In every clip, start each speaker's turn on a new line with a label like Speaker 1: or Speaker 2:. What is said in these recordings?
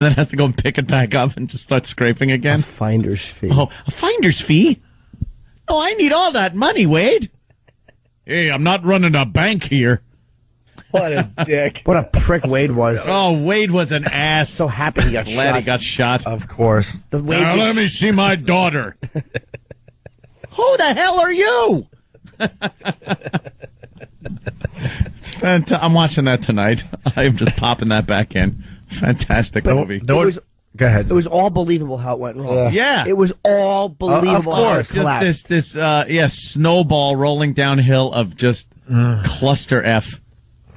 Speaker 1: then has to go and pick it back up and just start scraping again.
Speaker 2: A finder's fee.
Speaker 1: Oh, a finder's fee? Oh, I need all that money, Wade. Hey, I'm not running a bank here.
Speaker 3: What a dick.
Speaker 2: What a prick Wade was.
Speaker 1: Oh, Wade was an ass.
Speaker 2: So happy he got
Speaker 1: Glad
Speaker 2: shot.
Speaker 1: he got shot.
Speaker 3: Of course.
Speaker 1: Now let me see my daughter. Who the hell are you? It's fantastic. I'm watching that tonight. I'm just popping that back in. Fantastic movie.
Speaker 3: Go ahead.
Speaker 2: It was all believable how it went wrong.
Speaker 1: Yeah.
Speaker 2: It was all believable how it collapsed.
Speaker 1: Just this snowball rolling downhill of just cluster F.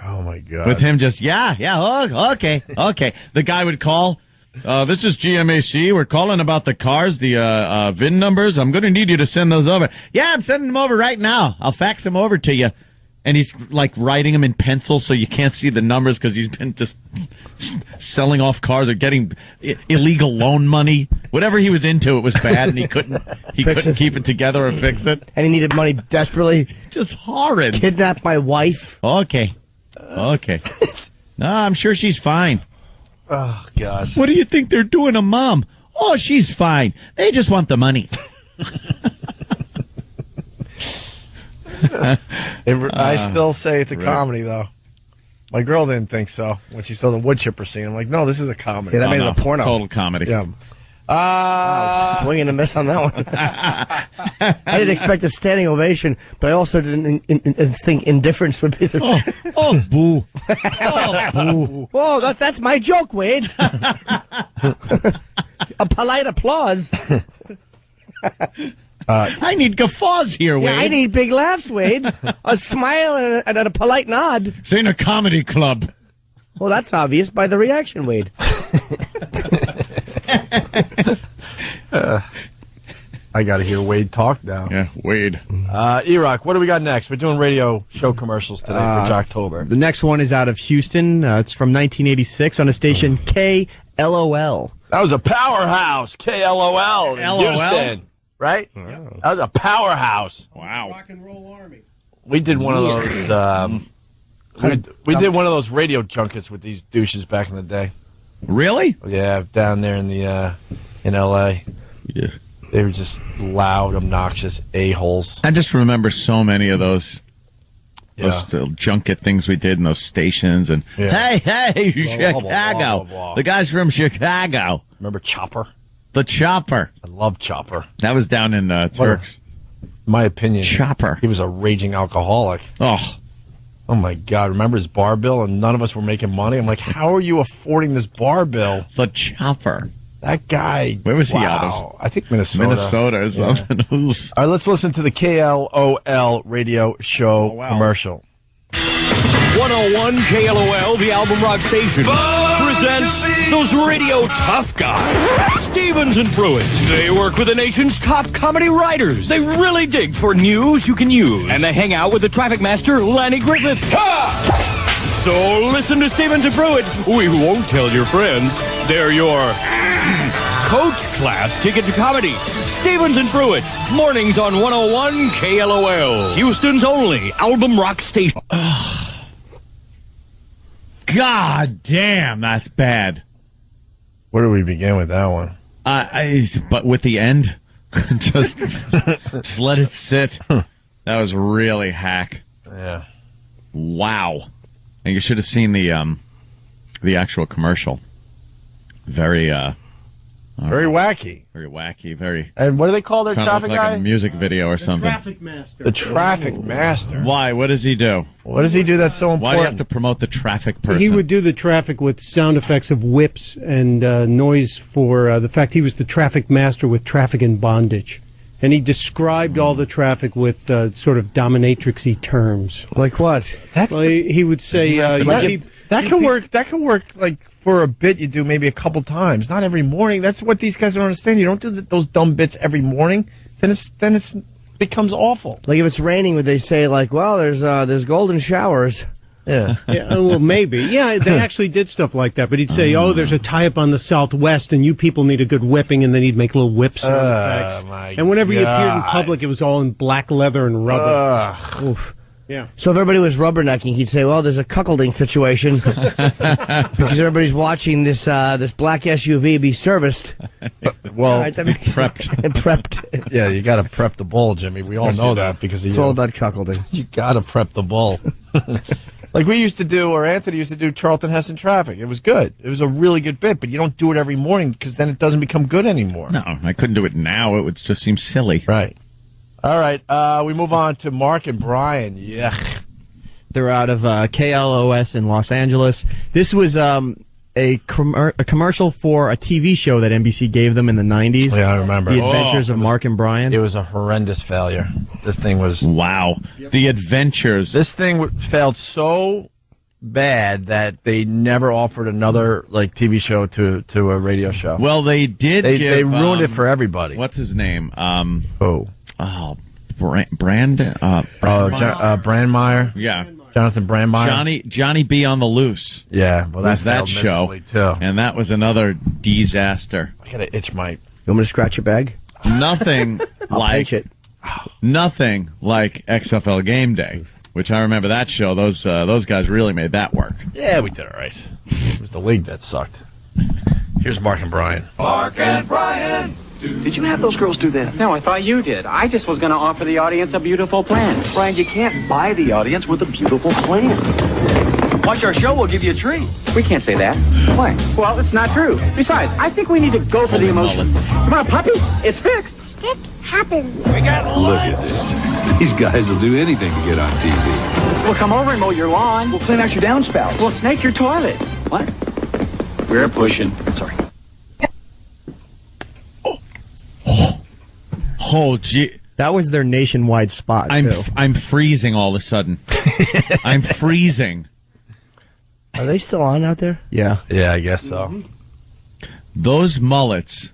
Speaker 3: Oh, my God.
Speaker 1: With him just, okay. The guy would call, this is GMAC. We're calling about the cars, the VIN numbers. I'm going to need you to send those over. Yeah, I'm sending them over right now. I'll fax them over to you. And he's like writing them in pencil so you can't see the numbers because he's been just selling off cars or getting illegal loan money. Whatever he was into, it was bad, and he couldn't keep it together or fix it.
Speaker 2: And he needed money desperately.
Speaker 1: Just horrid.
Speaker 2: Kidnapped my wife.
Speaker 1: Okay. No, I'm sure she's fine.
Speaker 3: Oh, God.
Speaker 1: What do you think they're doing to Mom? Oh, she's fine. They just want the money.
Speaker 3: I still say it's a comedy, though. My girl didn't think so when she saw the wood chipper scene. I'm like, no, this is a comedy.
Speaker 2: Yeah, that made it a porno.
Speaker 1: Total comedy.
Speaker 3: Yeah.
Speaker 2: Swing and a miss on that one. I didn't expect a standing ovation, but I also didn't think indifference would be the.
Speaker 1: Oh, boo.
Speaker 2: Whoa, that's my joke, Wade. A polite applause.
Speaker 1: I need guffaws here, Wade.
Speaker 2: Yeah, I need big laughs, Wade. A smile and a polite nod.
Speaker 1: This ain't a comedy club.
Speaker 2: Well, that's obvious by the reaction, Wade.
Speaker 3: I got to hear Wade talk now.
Speaker 1: Yeah, Wade.
Speaker 3: E-Rock, what do we got next? We're doing radio show commercials today for Jocktober.
Speaker 4: The next one is out of Houston. It's from 1986 on a station KLOL.
Speaker 3: That was a powerhouse, KLOL in
Speaker 1: LOL?
Speaker 3: Houston. Right?
Speaker 1: Oh.
Speaker 3: That was a powerhouse.
Speaker 1: Wow.
Speaker 5: Rock and roll army.
Speaker 3: We did one of those. We did one of those radio junkets with these douches back in the day.
Speaker 1: Really?
Speaker 3: Yeah, down there in L.A.
Speaker 1: Yeah.
Speaker 3: They were just loud, obnoxious a-holes.
Speaker 1: I just remember so many of those.
Speaker 3: Yeah.
Speaker 1: Those junket things we did in those stations. And hey, Chicago.
Speaker 3: blah, blah.
Speaker 1: The guy's from Chicago.
Speaker 3: Remember Chopper?
Speaker 1: The Chopper.
Speaker 3: I love Chopper.
Speaker 1: That was down in Turks.
Speaker 3: In my opinion,
Speaker 1: Chopper.
Speaker 3: He was a raging alcoholic.
Speaker 1: Oh
Speaker 3: my God. Remember his bar bill and none of us were making money? I'm like, how are you affording this bar bill?
Speaker 1: The Chopper.
Speaker 3: That guy.
Speaker 1: Where was he out of?
Speaker 3: I think Minnesota.
Speaker 1: Minnesota or something.
Speaker 3: All right, let's listen to the KLOL radio show commercial.
Speaker 6: 101 KLOL, the album rock station, presents those radio tough guys, Stevens and Pruitt. They work with the nation's top comedy writers. They really dig for news you can use. And they hang out with the traffic master, Lanny Griffith. Ha! So listen to Stevens and Pruitt. We won't tell your friends. They're your coach class ticket to comedy. Stevens and Pruitt, mornings on 101 KLOL, Houston's only album rock station.
Speaker 1: God damn, that's bad.
Speaker 3: Where do we begin with that one?
Speaker 1: But with the end, just let it sit. That was really hack.
Speaker 3: Yeah.
Speaker 1: Wow. And you should have seen the actual commercial. Very
Speaker 3: wacky.
Speaker 1: Very wacky. Very.
Speaker 3: And what do they call their
Speaker 1: Kind of
Speaker 3: traffic
Speaker 1: like
Speaker 3: guy?
Speaker 1: a music video or something.
Speaker 5: Traffic master.
Speaker 3: The traffic master.
Speaker 1: Why? What does he do?
Speaker 3: What does he do that's so important?
Speaker 1: Why do you have to promote the traffic person?
Speaker 5: He would do the traffic with sound effects of whips and noise for the fact he was the traffic master with traffic in bondage. And he described all the traffic with sort of dominatrix-y terms.
Speaker 2: Like what?
Speaker 5: Well, he would say...
Speaker 3: that can work. That can work like for a bit you do maybe a couple times, not every morning. That's what these guys don't understand. You don't do those dumb bits every morning. Then it's becomes awful.
Speaker 2: Like if it's raining, would they say like, well, there's golden showers?
Speaker 3: Yeah.
Speaker 5: Yeah, well, maybe. Yeah, they actually did stuff like that. But he'd say, oh, there's a tie-up on the Southwest, and you people need a good whipping, and then he'd make little whip sound effects.
Speaker 3: My
Speaker 5: And whenever he appeared in
Speaker 3: God.
Speaker 5: public, it was all in black leather and rubber.
Speaker 2: Oof.
Speaker 5: Yeah.
Speaker 2: So if everybody was rubbernecking, he'd say, "Well, there's a cuckolding situation because everybody's watching this this black SUV be serviced."
Speaker 3: Well,
Speaker 1: Prepped.
Speaker 2: and prepped.
Speaker 3: yeah, you got to prep the bull, Jimmy. We all know that because
Speaker 2: It's all about cuckolding.
Speaker 3: you got to prep the bull. Like we used to do, or Anthony used to do, Charlton Heston Traffic. It was good. It was a really good bit, but you don't do it every morning because then it doesn't become good anymore.
Speaker 1: No, I couldn't do it now. It would just seem silly.
Speaker 3: Right. All right. We move on to Mark and Brian. Yuck.
Speaker 4: They're out of KLOS in Los Angeles. This was a commercial for a TV show that NBC gave them in the 90s.
Speaker 3: Yeah, I remember.
Speaker 4: The Adventures of Mark and Brian.
Speaker 3: It was a horrendous failure. This thing was...
Speaker 1: Wow. The Adventures.
Speaker 3: This thing failed so bad that they never offered another TV show to a radio show.
Speaker 1: Well, they did.
Speaker 3: They ruined it for everybody.
Speaker 1: What's his name?
Speaker 3: Who?
Speaker 1: Brandmeyer. Yeah.
Speaker 3: Jonathan Brandmeyer.
Speaker 1: Johnny B on the Loose.
Speaker 3: Yeah, well,
Speaker 1: Was that
Speaker 3: failed
Speaker 1: show
Speaker 3: miserably, too.
Speaker 1: And that was another disaster.
Speaker 3: I gotta itch my...
Speaker 2: You want me to scratch your bag?
Speaker 1: Nothing
Speaker 2: I'll
Speaker 1: like
Speaker 2: pinch it.
Speaker 1: Nothing like XFL Game Day, which I remember that show. Those guys really made that work.
Speaker 3: Yeah, we did all right. It was the league that sucked. Here's Mark and Brian.
Speaker 7: Mark and Brian. Did you have those girls do that?
Speaker 8: No, I thought you did. I just was going to offer the audience a beautiful plan.
Speaker 7: Brian, you can't buy the audience with a beautiful plan. Watch our show, we'll give you a treat.
Speaker 8: We can't say that.
Speaker 7: Why?
Speaker 8: Well, it's not true. Besides, I think we need to go for the emotions. Come on, puppy. It's fixed.
Speaker 9: It happens.
Speaker 7: We got
Speaker 10: Look at this. These guys will do anything to get on TV.
Speaker 8: We'll come over and mow your lawn.
Speaker 7: We'll clean out your downspout.
Speaker 8: We'll snake your toilet.
Speaker 7: What? We're pushing. Sorry.
Speaker 1: Oh, gee.
Speaker 4: That was their nationwide spot, too.
Speaker 1: I'm freezing all of a sudden. I'm freezing.
Speaker 2: Are they still on out there?
Speaker 4: Yeah.
Speaker 3: Yeah, I guess so.
Speaker 1: Those mullets